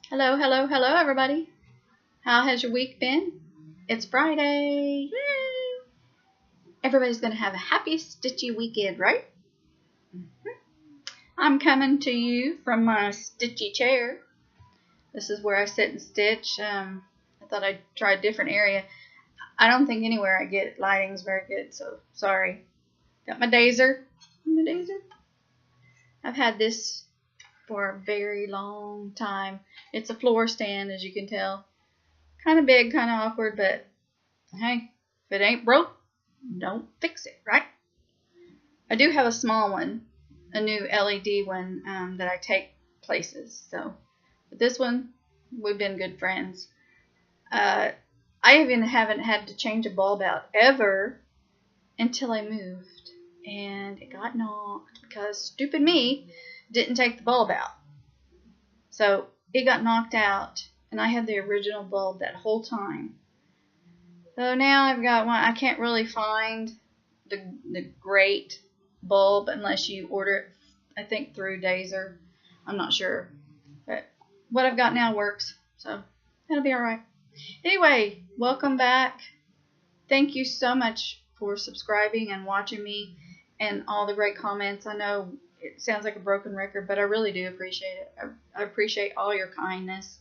Hello, hello, hello, everybody. How has your week been? It's Friday. Yay! Everybody's going to have a happy, stitchy weekend, right? I'm coming to you from my stitchy chair. This is where I sit and stitch. I thought I'd try a different area. I don't think anywhere I get lighting's very good, so sorry. Got my dazer. I've had this for a very long time. It's a floor stand, as you can tell. Kind of big, kind of awkward, but hey, if it ain't broke, don't fix it, right? I do have a small one, a new LED one that I take places. So, but this one, we've been good friends. I even haven't had to change a bulb out ever until I moved, and it got knocked because stupid me didn't take the bulb out. So it got knocked out, and I had the original bulb that whole time. So now I've got one. I can't really find the great bulb unless you order it, I think, through Dazer. I'm not sure. But what I've got now works, so that'll be alright. Anyway, welcome back. Thank you so much for subscribing and watching me and all the great comments. I know it sounds like a broken record, but I really do appreciate it. I appreciate all your kindness.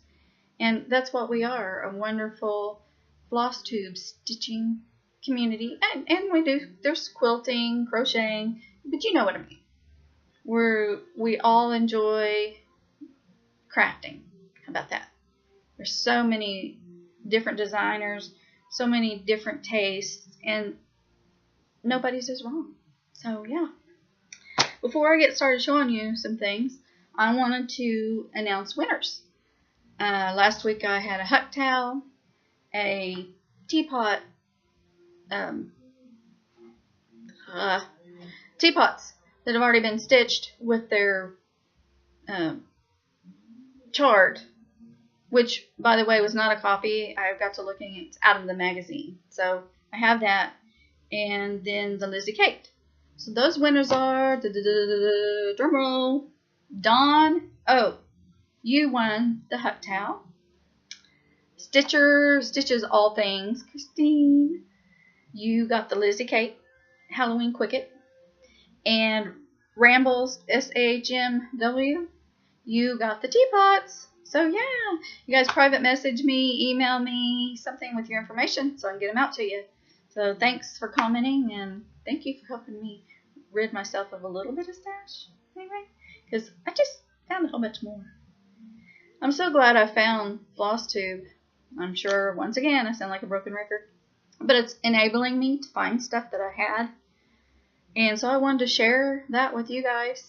And that's what we are, a wonderful Flosstube stitching community. And we do, there's quilting, crocheting, but you know what I mean. We all enjoy crafting. How about that? There's so many different designers, so many different tastes, and nobody's as wrong. So, yeah. Before I get started showing you some things, I wanted to announce winners. Last week I had a hut towel, a teapot, teapots that have already been stitched with their chart, which, by the way, was not a copy. I got to looking, it's out of the magazine. So I have that, and then the Lizzie Kate. So those winners are, drum roll, Dawn. Oh, you won the hut towel. Stitches all things. Christine, you got the Lizzie Kate Halloween Quicket. And Rambles, SHMW, you got the teapots. So yeah, you guys private message me, email me something with your information so I can get them out to you. So thanks for commenting, and thank you for helping me rid myself of a little bit of stash. Anyway, because I just found a whole bunch more. I'm so glad I found Flosstube. I'm sure, once again, I sound like a broken record. But it's enabling me to find stuff that I had. And so I wanted to share that with you guys.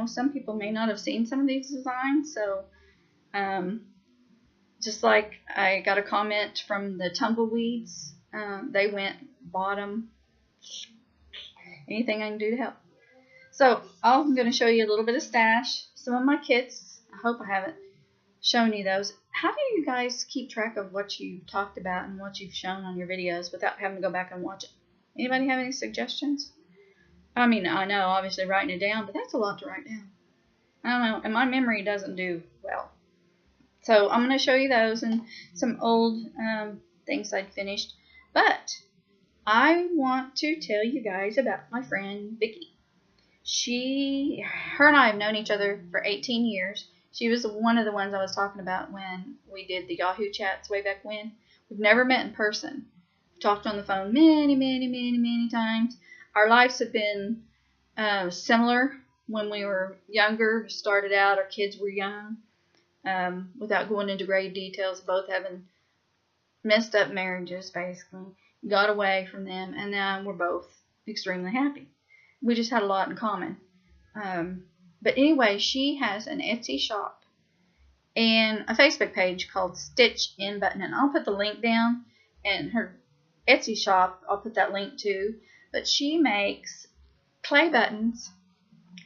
Some people may not have seen some of these designs. So, just like I got a comment from the tumbleweeds. They bought them. Anything I can do to help. So, I'm going to show you a little bit of stash. Some of my kits. I hope I haven't shown you those. How do you guys keep track of what you've talked about and what you've shown on your videos without having to go back and watch it? Anybody have any suggestions? I mean, I know, obviously, writing it down, but that's a lot to write down. I don't know, and my memory doesn't do well. So I'm going to show you those and some old things I'd finished. But I want to tell you guys about my friend Vicki. Her and I have known each other for 18 years. She was one of the ones I was talking about when we did the Yahoo chats way back when. We've never met in person. We've talked on the phone many times. Our lives have been similar when we were younger. Started out, our kids were young. Without going into grave details, both having messed up marriages, basically. Got away from them, and now we're both extremely happy. We just had a lot in common. But anyway, she has an Etsy shop and a Facebook page called Stitch in Button. And I'll put the link down, and her Etsy shop, I'll put that link too. But she makes clay buttons,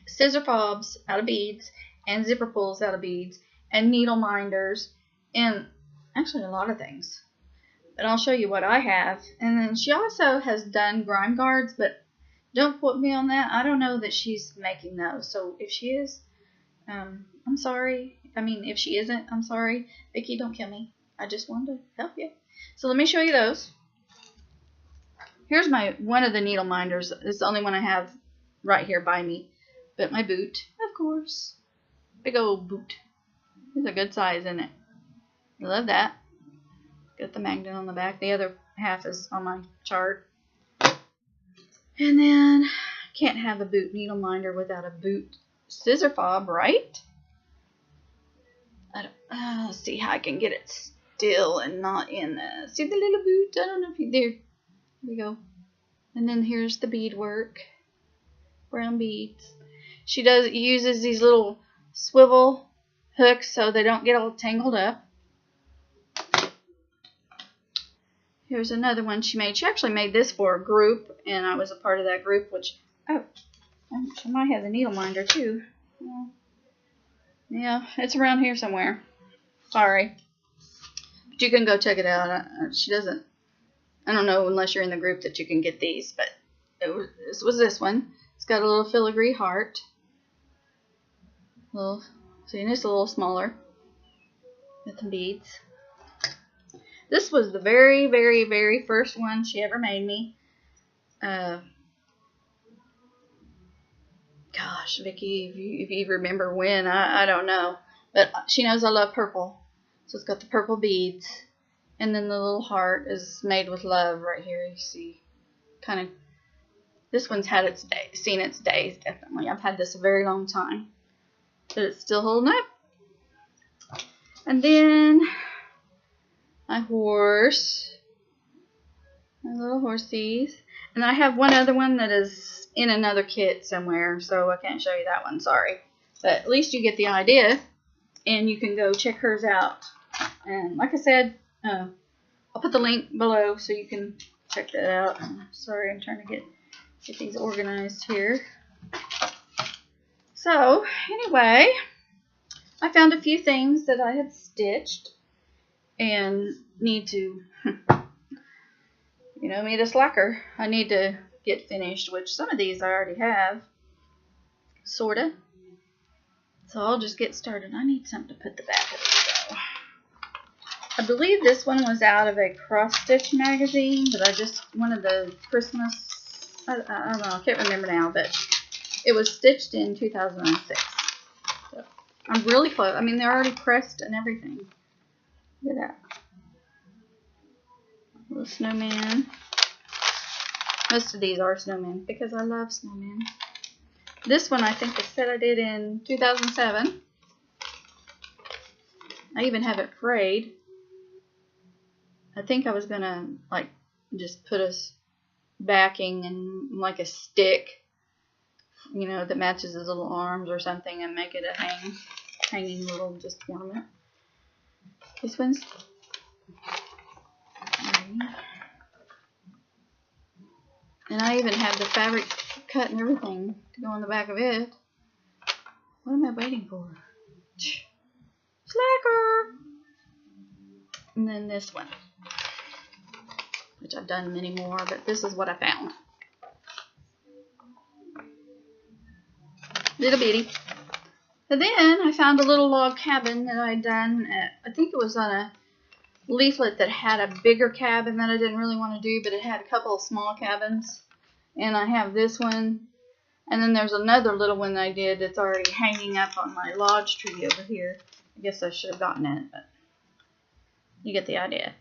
scissor fobs out of beads, and zipper pulls out of beads, and needle minders, and actually a lot of things. But I'll show you what I have. And then she also has done grime guards, but don't quote me on that. I don't know that she's making those. So if she is, I'm sorry. I mean, if she isn't, I'm sorry. Vicky, don't kill me. I just wanted to help you. So let me show you those. Here's one of the needle minders. It's the only one I have right here by me. But my boot, of course. Big old boot. It's a good size, isn't it? I love that. Got the magnet on the back. The other half is on my chart. And then, can't have a boot needle minder without a boot scissor fob, right? Let's see how I can get it still and not in the... See the little boot? I don't know if you... There we go. And then here's the beadwork. Brown beads. She uses these little swivel hooks so they don't get all tangled up. Here's another one she made. She actually made this for a group, and I was a part of that group, which... Oh, she might have the needle minder, too. Yeah, it's around here somewhere. Sorry. But you can go check it out. She doesn't... I don't know unless you're in the group that you can get these, but this was this one. It's got a little filigree heart. See, and it's a little smaller with some beads. This was the very, very, very first one she ever made me. Gosh, Vicky, if you remember when, I don't know. But she knows I love purple. So it's got the purple beads. And then the little heart is made with love right here. You see, kind of, this one's had its day, seen its days, definitely. I've had this a very long time. But it's still holding up. And then my horse. My little horsies. And I have one other one that is in another kit somewhere, so I can't show you that one, sorry. But at least you get the idea, and you can go check hers out. And like I said, I'll put the link below so you can check that out. Sorry, I'm trying to get these organized here. So, anyway, I found a few things that I had stitched and need to, you know me, the slacker. I need to get finished, which some of these I already have, sorta. So I'll just get started. I need something to put the back of it though. I believe this one was out of a cross stitch magazine, but I just wanted the Christmas, I don't know, I can't remember now, but it was stitched in 2006. So I'm really close. I mean, they're already pressed and everything. Look at that. Little snowman. Most of these are snowmen because I love snowmen. This one I think the set I did in 2007. I even have it frayed. I think I was gonna like just put a backing and like a stick, you know, that matches his little arms or something, and make it a hanging little just ornament. This one's and I even have the fabric cut and everything to go on the back of it. What am I waiting for? Slacker! And then this one, which I've done many more, but this is what I found. Little bitty. But then I found a little log cabin that I'd done at, I think it was on a leaflet that had a bigger cabin that I didn't really want to do, but it had a couple of small cabins. And I have this one. And then there's another little one that I did that's already hanging up on my lodge tree over here. I guess I should have gotten it, but you get the idea.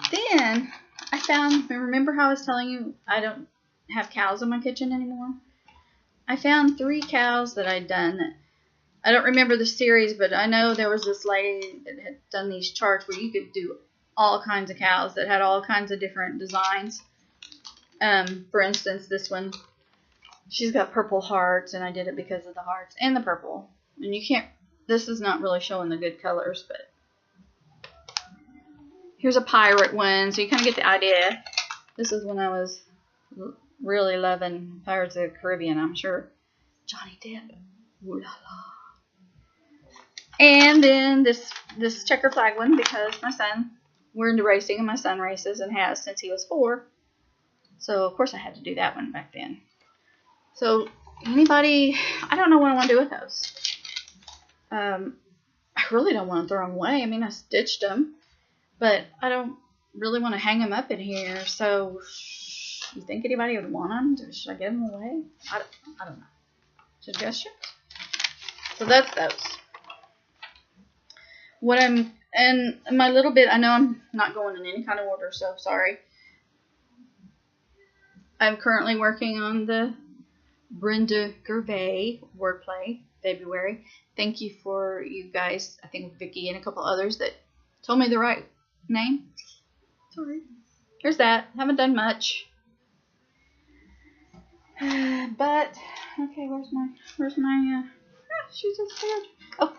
Then I found, remember how I was telling you I don't have cows in my kitchen anymore? I found 3 cows that I'd done. I don't remember the series, but I know there was this lady that had done these charts where you could do all kinds of cows that had all kinds of different designs. For instance, this one, she's got purple hearts, and I did it because of the hearts and the purple. And you can't, this is not really showing the good colors, but here's a pirate one, so you kind of get the idea. This is when I was really loving Pirates of the Caribbean, I'm sure. Johnny Depp. Ooh la la. And then this checker flag one, because my son, we're into racing, and my son races and has since he was 4. So, of course, I had to do that one back then. So, anybody, I don't know what I want to do with those. I really don't want to throw them away. I mean, I stitched them, but I don't really want to hang them up in here. So, you think anybody would want them? Should I give them away? I don't know. Suggestions? So that's those. And my little bit, I know I'm not going in any kind of order, so sorry. I'm currently working on the Brenda Gervais wordplay, February. Thank you for you guys, I think Vicky and a couple others that told me the right name. Sorry. Here's that. Haven't done much. But, okay, where's my, she's disappeared. Oh,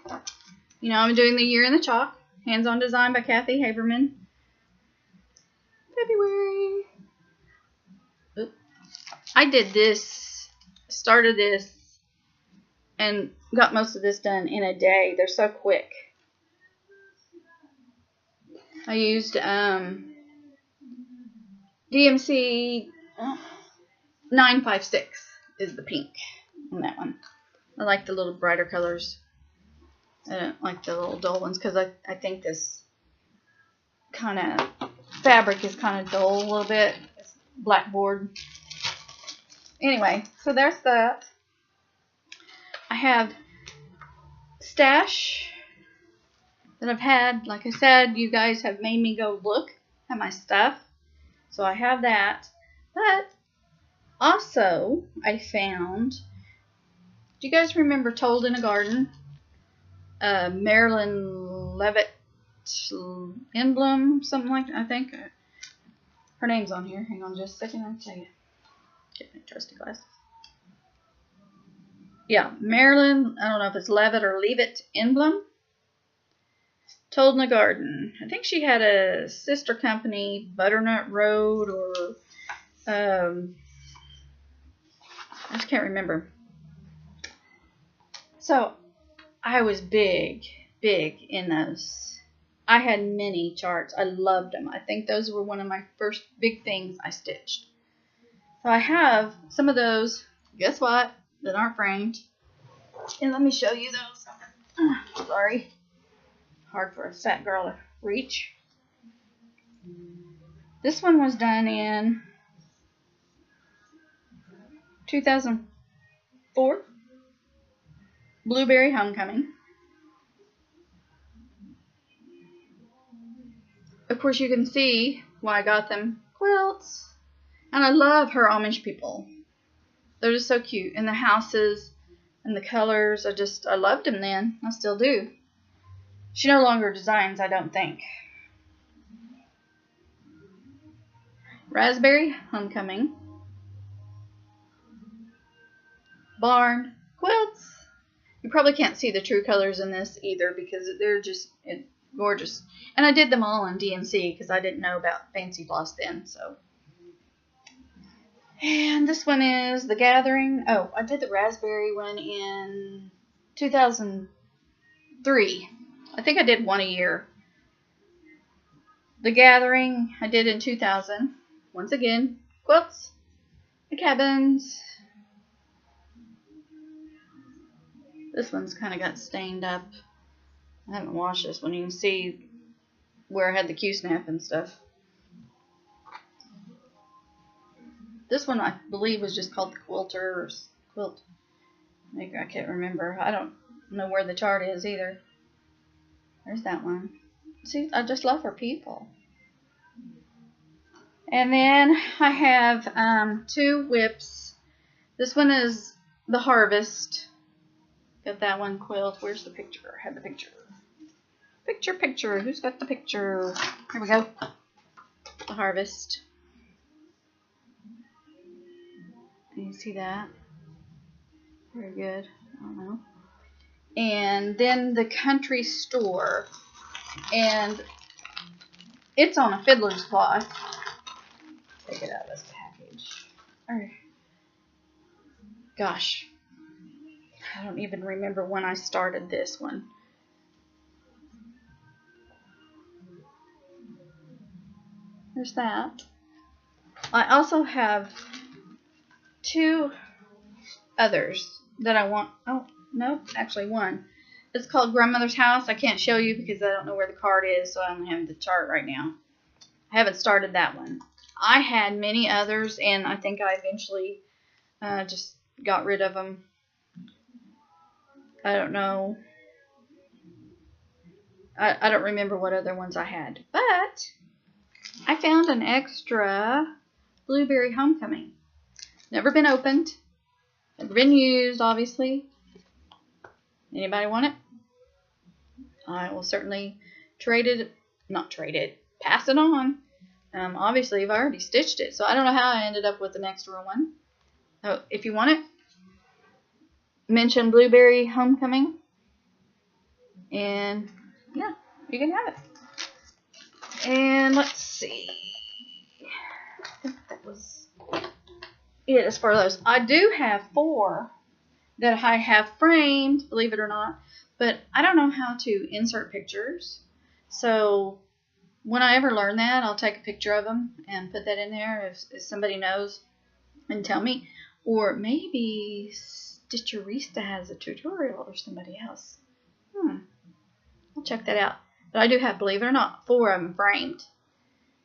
you know, I'm doing the Year in the Chalk, hands-on design by Kathy Haberman. February. Oop. I did this, started this, and got most of this done in a day. They're so quick. I used DMC 956 is the pink on that one. I like the little brighter colors. I don't like the little dull ones because I think this kind of fabric is kind of dull a little bit. It's blackboard. Anyway, so there's that. I have stash that I've had. Like I said, you guys have made me go look at my stuff. So I have that. But also, I found, do you guys remember Told in a Garden? Marilyn Levitt Emblem, something like that, I think. Her name's on here. Hang on just a second, I'll tell you. Get my trusty glasses. Yeah, Marilyn, I don't know if it's Levitt or Levitt Emblem. Told in a Garden. I think she had a sister company, Butternut Road, or I just can't remember. So I was big in those. I had many charts. I loved them. I think those were one of my first big things I stitched. So I have some of those, guess what, that aren't framed. And let me show you those. Sorry. Hard for a fat girl to reach. This one was done in 2004. Blueberry Homecoming. Of course, you can see why I got them. Quilts. And I love her Amish people. They're just so cute. And the houses and the colors. I loved them then. I still do. She no longer designs, I don't think. Raspberry Homecoming. Barn. Quilts. You probably can't see the true colors in this either because they're just gorgeous. And I did them all in DMC because I didn't know about Fancy Floss then. So. And this one is The Gathering. Oh, I did the raspberry one in 2003. I think I did one a year. The Gathering I did in 2000. Once again, quilts, the cabins. This one's kind of got stained up. I haven't washed this one. You can see where I had the Q-snap and stuff. This one I believe was just called the Quilter or Quilt. I can't remember. I don't know where the chart is either. There's that one. See, I just love her people. And then I have two whips. This one is the Harvest. Got that one quilt. Where's the picture? I have the picture. Picture. Who's got the picture? Here we go. The Harvest. Can you see that? Very good. I don't know. And then the Country Store. And it's on a fiddler's cloth. Take it out of this package. Alright. Gosh. I don't even remember when I started this one. There's that. I also have two others that I want. Oh, no, actually one. It's called Grandmother's House. I can't show you because I don't know where the card is, so I only have the chart right now. I haven't started that one. I had many others, and I think I eventually just got rid of them. I don't know. I don't remember what other ones I had. But I found an extra Blueberry Homecoming. Never been opened. Never been used, obviously. Anybody want it? I will certainly pass it on. Obviously, I've already stitched it, so I don't know how I ended up with an extra one. So, if you want it, mention Blueberry Homecoming, and yeah, you can have it. And let's see. I think that was it as far as those. I do have 4 that I have framed, believe it or not, but I don't know how to insert pictures. So when I ever learn that, I'll take a picture of them and put that in there if somebody knows and tell me. Or maybe Stitcherista has a tutorial or somebody else. I'll check that out. But I do have, believe it or not, 4 of them framed.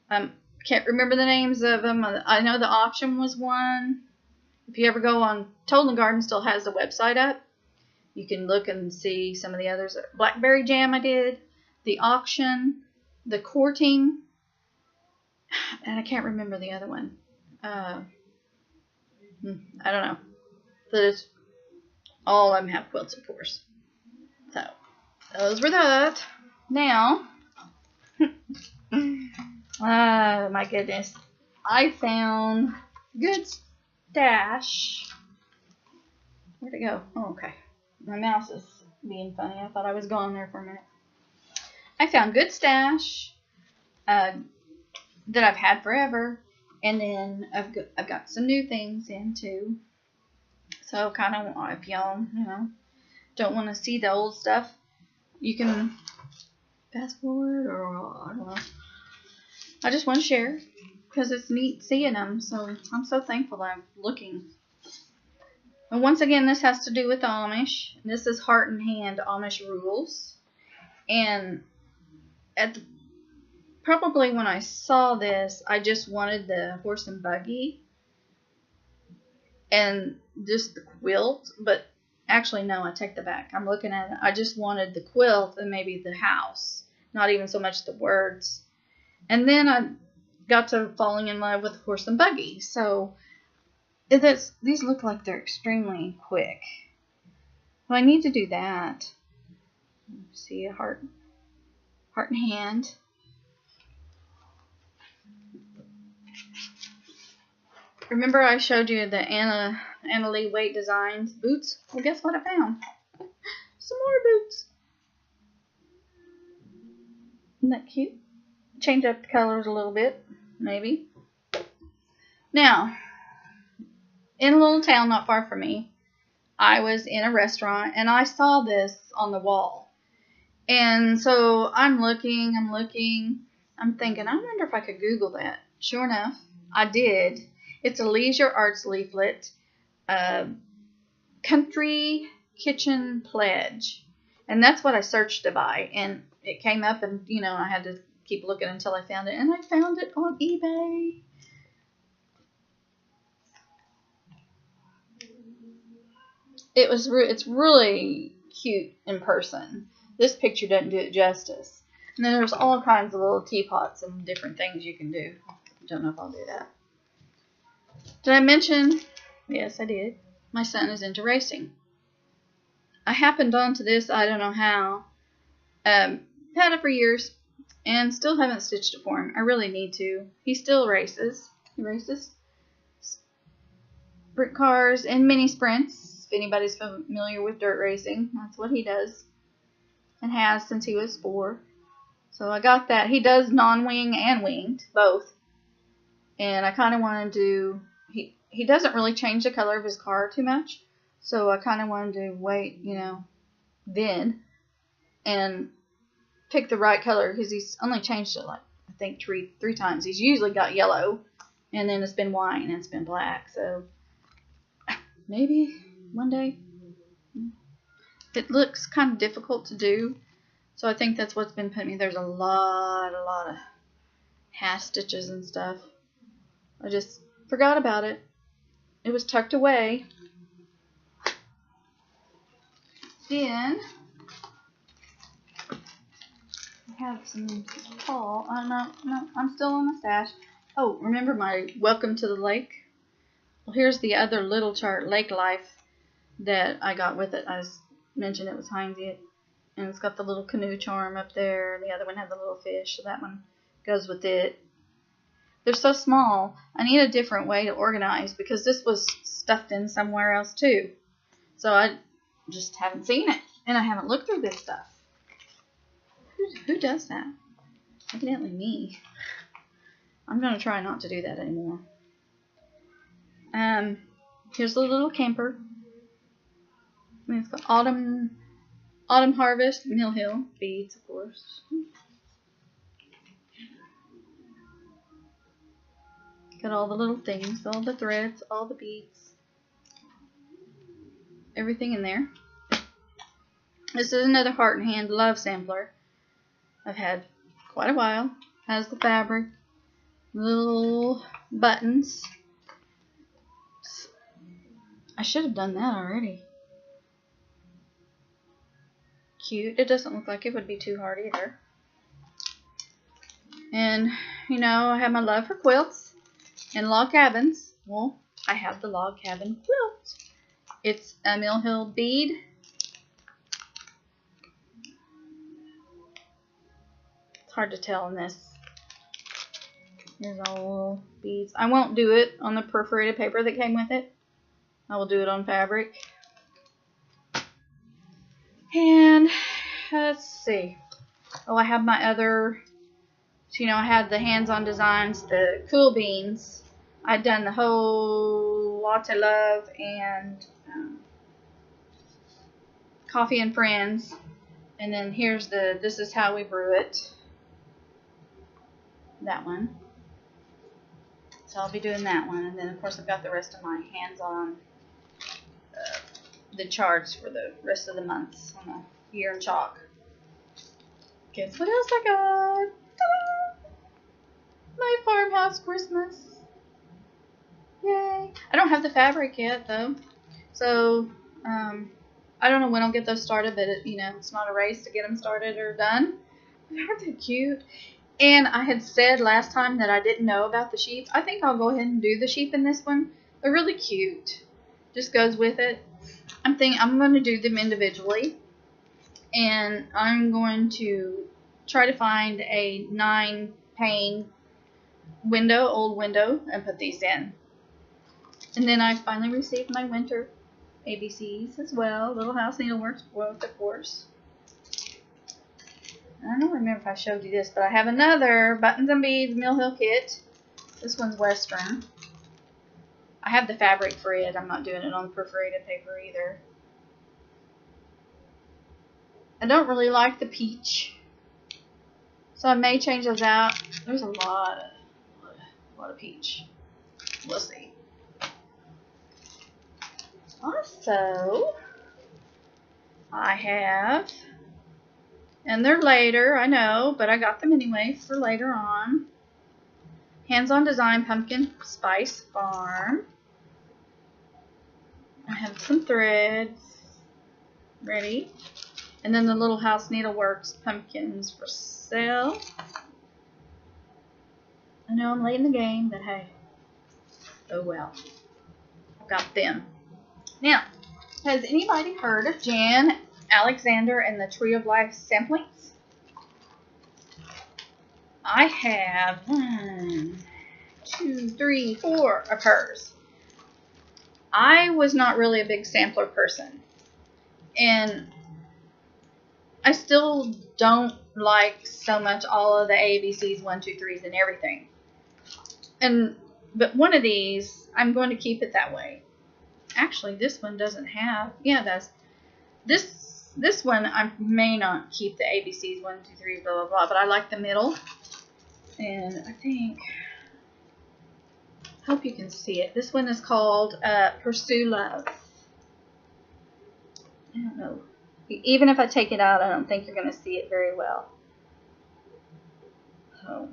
Can't remember the names of them. I know the auction was one. If you ever go on, Toll & Garden still has the website up. You can look and see some of the others. Blackberry Jam I did. The auction. The courting. And I can't remember the other one. I don't know. But it's all of them have quilts, of course. So, those were that. Now, oh my goodness. I found good stash. Where'd it go? Oh, okay. My mouse is being funny. I thought I was gone there for a minute. I found good stash that I've had forever. And then I've got some new things in too. So kind of, if y'all, don't want to see the old stuff, you can fast forward, or I don't know. I just want to share because it's neat seeing them. So I'm so thankful that I'm looking. And once again, this has to do with Amish. This is Heart and Hand Amish Rules. And probably when I saw this, I just wanted the horse and buggy and just the quilt. But actually, no, I take that back. I'm looking at it. I just wanted the quilt and maybe the house. Not even so much the words. And then I got to falling in love with horse and buggy. So these look like they're extremely quick. So I need to do that. See a heart and hand. Remember I showed you the Anna Lee Waite Designs boots? Well, guess what I found? Some more boots. Isn't that cute? Change up the colors a little bit, maybe. Now, in a little town not far from me, I was in a restaurant and I saw this on the wall. And so I'm looking, I'm thinking, I wonder if I could Google that. Sure enough, I did. It's a leisure arts leaflet, country kitchen pledge. And that's what I searched to buy. And it came up and, I had to keep looking until I found it. And I found it on eBay. It's really cute in person. This picture doesn't do it justice. And then there's all kinds of little teapots and different things you can do. Don't know if I'll do that. Did I mention? Yes, I did. My son is into racing. I happened onto this, I don't know how. Had it for years and still haven't stitched it for him. I really need to. He still races. He races sprint cars and mini sprints. If anybody's familiar with dirt racing, that's what he does and has since he was 4. So I got that. He does non-wing and winged, both. And I kind of wanted to, he doesn't really change the color of his car too much. So I kind of wanted to wait, then and pick the right color because he's only changed it like, I think, three times. He's usually got yellow and then it's been white and it's been black. So maybe one day. it looks kind of difficult to do. So I think that's what's been putting me. There's a lot of half stitches and stuff. I just forgot about it. It was tucked away. Then I have some fall. No, I'm still on the stash. Oh, remember my Welcome to the Lake? Well, here's the other little chart, Lake Life, that I got with it. I mentioned it was Heinzie. And it's got the little canoe charm up there. And the other one has the little fish. So that one goes with it. They're so small. I need a different way to organize because this was stuffed in somewhere else too. So I just haven't seen it. And I haven't looked through this stuff. Who does that? Evidently me. I'm going to try not to do that anymore. Here's the little camper. And it's got Autumn Harvest, Mill Hill beads, of course. Got all the little things, all the threads, all the beads. Everything in there. This is another Heart and Hand Love sampler I've had quite a while. Has the fabric, little buttons. I should have done that already. Cute. It doesn't look like it would be too hard either. And, you know, I have my love for quilts and log cabins. Well, I have the log cabin quilt. It's a Mill Hill bead. It's hard to tell in this. Here's all the little beads. I won't do it on the perforated paper that came with it. I will do it on fabric. And let's see. Oh, I have my other, so, you know, I had the hands-on designs, the cool beans. I'd done the whole Latte Love and Coffee and Friends. And then here's the This Is How We Brew It. That one. So I'll be doing that one. And then, of course, I've got the rest of my hands-on the charts for the rest of the months on the year in chalk. Guess what else I got? Ta-da! My farmhouse Christmas. Yay! I don't have the fabric yet though, so I don't know when I'll get those started. But you know, it's not a race to get them started or done. Aren't they cute? And I had said last time that I didn't know about the sheep. I think I'll go ahead and do the sheep in this one. They're really cute. Just goes with it. I'm going to do them individually, and I'm going to try to find a 9-pane window, old window, and put these in. And then I finally received my winter ABCs as well. Little House Needleworks, both, of course. I don't remember if I showed you this, but I have another Buttons and Beads Mill Hill kit. This one's Western. I have the fabric for it. I'm not doing it on perforated paper either. I don't really like the peach, so I may change those out. There's a lot of peach. We'll see. Also, I have, and they're later, I know, but I got them anyway for later on. Hands-on Design Pumpkin Spice Farm. I have some threads ready. And then the Little House Needleworks pumpkins for sale. I know I'm late in the game, but hey. Oh well. I've got them. Now, has anybody heard of Jan Alexander and the Tree of Life samplings? I have 1, 2, 3, 4 of hers. I was not really a big sampler person, and I still don't like so much all of the ABCs, 1, 2, 3s, and everything. But one of these, I'm going to keep it that way. Actually, this one doesn't have. Yeah, it does. This one, I may not keep the ABCs, 1, 2, 3, blah blah blah. But I like the middle, and I think. Hope you can see it. This one is called Pursue Love. I don't know. Even if I take it out, I don't think you're going to see it very well. So,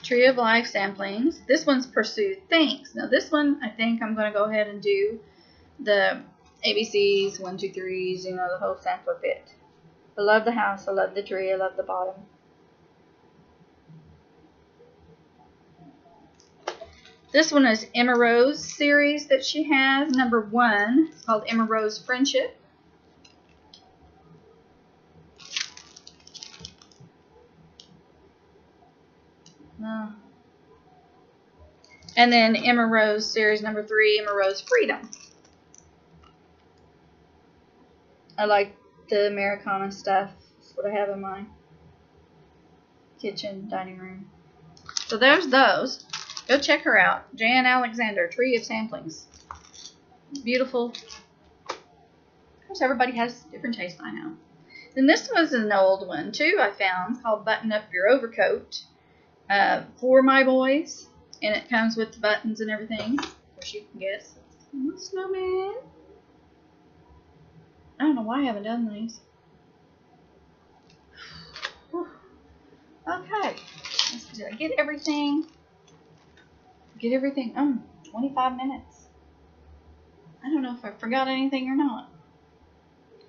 Tree of Life samplings. This one's Pursue Thanks. Now this one, I think I'm going to go ahead and do the ABCs, 1, 2, 3s, you know, the whole sampler bit. I love the house, I love the tree, I love the bottom. This one is Emma Rose series that she has. Number 1, it's called Emma Rose Friendship. And then Emma Rose series number 3, Emma Rose Freedom. I like the Americana stuff. That's what I have in my kitchen, dining room. So there's those. Go check her out. Jan Alexander, Tree of Samplings. Beautiful. Of course, everybody has different tastes, I know. And this was an old one, too, I found, called Button Up Your Overcoat for my boys. And it comes with the buttons and everything. Of course, you can guess. It's a snowman. I don't know why I haven't done these. Whew. Okay. Did I get everything? Get everything. 25 minutes. I don't know if I forgot anything or not.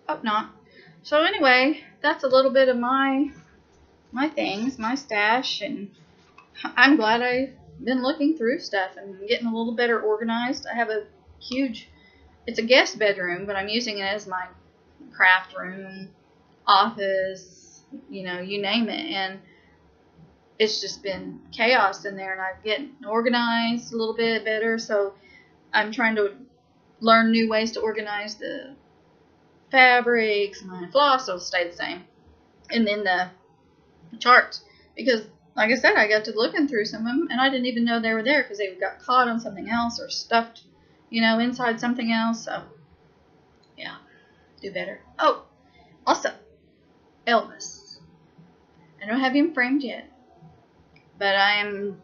Hope not. So anyway, that's a little bit of my things, my stash, and I'm glad I've been looking through stuff and getting a little better organized. I have a huge, it's a guest bedroom, but I'm using it as my craft room, office, you know, you name it, and it's just been chaos in there, and I'm getting organized a little bit better, so I'm trying to learn new ways to organize the fabrics. My floss will stay the same, and then the charts, because like I said, I got to looking through some of them, and I didn't even know they were there because they got caught on something else or stuffed, you know, inside something else. So, yeah, do better. Oh, also, Elvis. I don't have him framed yet, but I am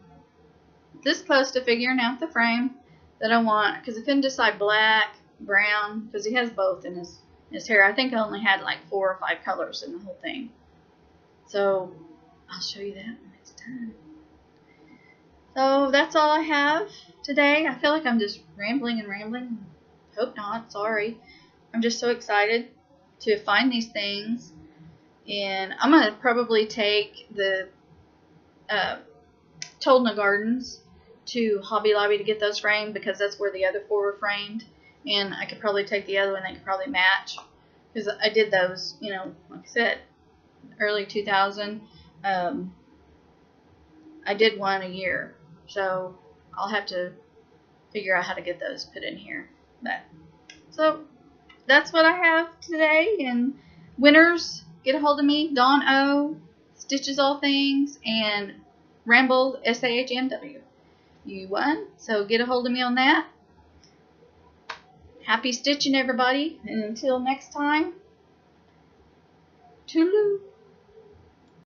this close to figuring out the frame that I want, because I couldn't decide black, brown, because he has both in his hair. I think I only had like 4 or 5 colors in the whole thing. So, I'll show you that next time. So that's all I have today. I feel like I'm just rambling and rambling. Hope not. Sorry. I'm just so excited to find these things. And I'm going to probably take the Toldna Gardens to Hobby Lobby to get those framed, because that's where the other 4 were framed. And I could probably take the other one. They could probably match, because I did those, you know, like I said, early 2000. I did one a year, so I'll have to figure out how to get those put in here. So that's what I have today. And winners, get a hold of me, Dawn O, Stitches All Things, and Ramble SAHMW. You won, so get a hold of me on that. Happy stitching, everybody, and until next time, toodaloo.